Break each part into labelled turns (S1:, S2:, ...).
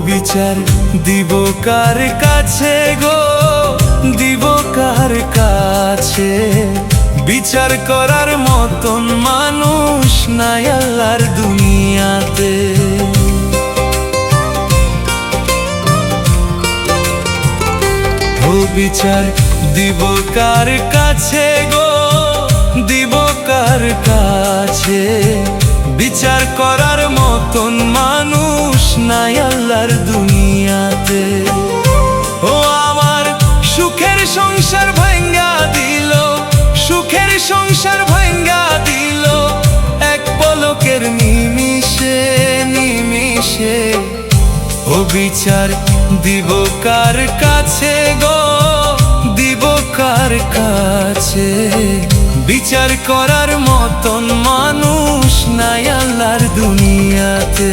S1: বিচার দিব কার কাছে গো, দিব কার কাছে? বিচার করার মতন মানুষ নাই আল্লাহর দুনিয়াতে। ও বিচার দিব কার কাছে গো, দিব কার কাছে? বিচার করার মতন মানুষ নাই আল্লাহর দুনিয়াতে। ও আমার সুখের সংসার ভাঙ্গা দিল, সুখের সংসার ভাঙ্গা দিল এক পলকের নিমিষে নিমিষে। ও বিচার দিব কার কাছে গো, দিব কার কাছে? বিচার করার মতন মানুষ নাই আল্লাহর দুনিয়াতে।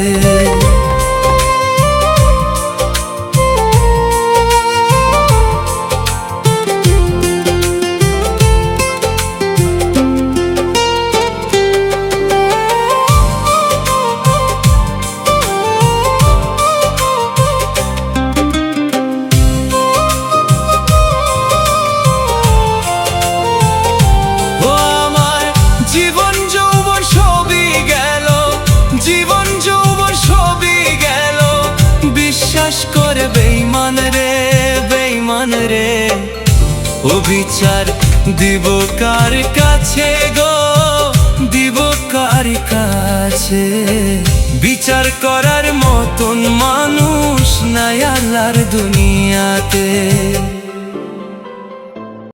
S1: জীবন যৌবন সবই গেল, জীবন যৌবন সবই গেল, বিশ্বাস করে বেঈমান রে, বেঈমান রে। ও বিচার দিব কার কাছে গো, দিব কার কাছে? বিচার করার মতন মানুষ নাই আল্লাহর দুনিয়াতে।